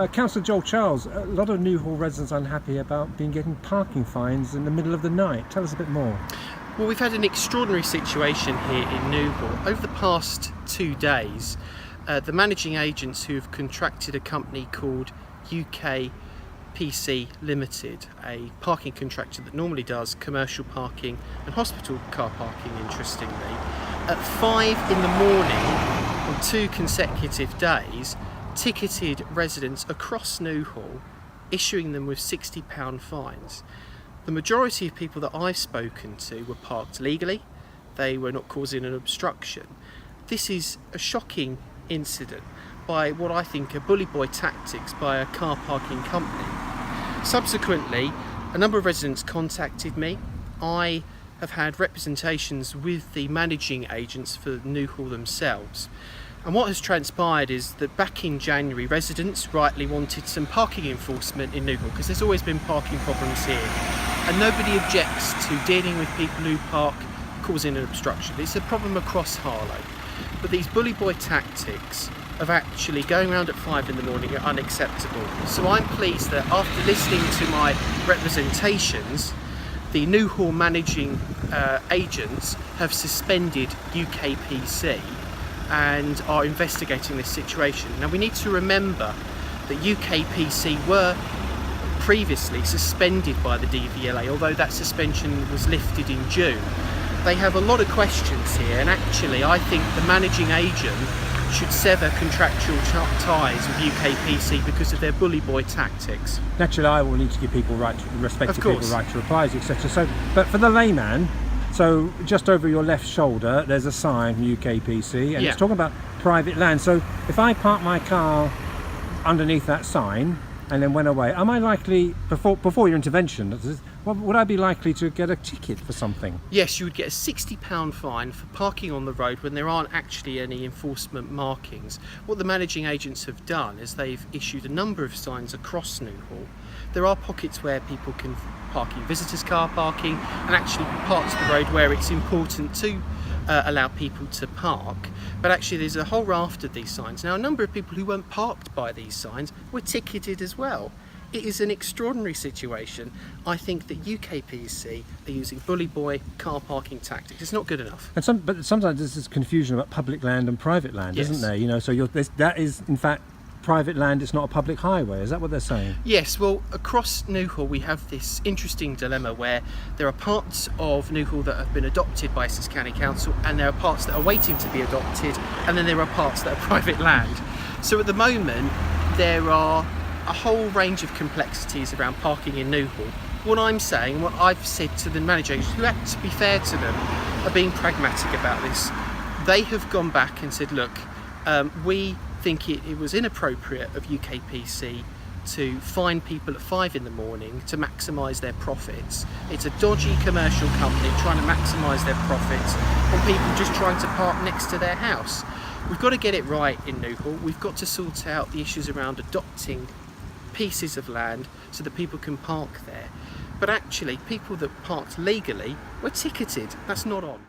Councillor Joel Charles, a lot of Newhall residents unhappy about getting parking fines in the middle of the night. Tell us a bit more. Well, we've had an extraordinary situation here in Newhall. Over the past 2 days, the managing agents who have contracted a company called PC Limited, a parking contractor that normally does commercial parking and hospital car parking, interestingly, at 5 in the morning on 2 consecutive days, ticketed residents across Newhall, issuing them with £60 fines. The majority of people that I've spoken to were parked legally. They were not causing an obstruction. This is a shocking incident by what I think are bully boy tactics by a car parking company. Subsequently, a number of residents contacted me. I have had representations with the managing agents for Newhall themselves. And what has transpired is that back in January, residents rightly wanted some parking enforcement in Newhall because there's always been parking problems here. And nobody objects to dealing with people who park causing an obstruction. It's a problem across Harlow. But these bully boy tactics of actually going around at 5 in the morning are unacceptable. So I'm pleased that after listening to my representations, the Newhall managing agents have suspended UKPC and are investigating this situation. Now we need to remember that UKPC were previously suspended by the DVLA, although that suspension was lifted in June. They have a lot of questions here, and actually I think the managing agent should sever contractual ties with UKPC because of their bully boy tactics. Naturally, I will need to give people respective people right to replies, etc. So, but for the layman, so just over your left shoulder, there's a sign from UKPC, and it's talking about private land. So if I park my car underneath that sign and then went away, am I likely, before your intervention, would I be likely to get a ticket for something? Yes, you would get a £60 fine for parking on the road when there aren't actually any enforcement markings. What the managing agents have done is they've issued a number of signs across Newhall. There are pockets where people can park in visitors' car parking, and actually parts of the road where it's important to allow people to park. But actually there's a whole raft of these signs. Now, a number of people who weren't parked by these signs were ticketed as well. It is an extraordinary situation. I think that UKPC are using bully boy car parking tactics. It's not good enough. And but sometimes there's this confusion about public land and private land, isn't there? You know, so that is in fact private land. It's not a public highway. Is that what they're saying? Yes. Well, across Newhall we have this interesting dilemma where there are parts of Newhall that have been adopted by Essex County Council, and there are parts that are waiting to be adopted, and then there are parts that are private land. So at the moment there are a whole range of complexities around parking in Newhall. What I'm saying, what I've said to the managers, who, to be fair to them, are being pragmatic about this. They have gone back and said, look, we think it was inappropriate of UKPC to fine people at 5 in the morning to maximise their profits. It's a dodgy commercial company trying to maximise their profits on people just trying to park next to their house. We've got to get it right in Newhall. We've got to sort out the issues around adopting pieces of land so that people can park there. But actually, people that parked legally were ticketed. That's not on.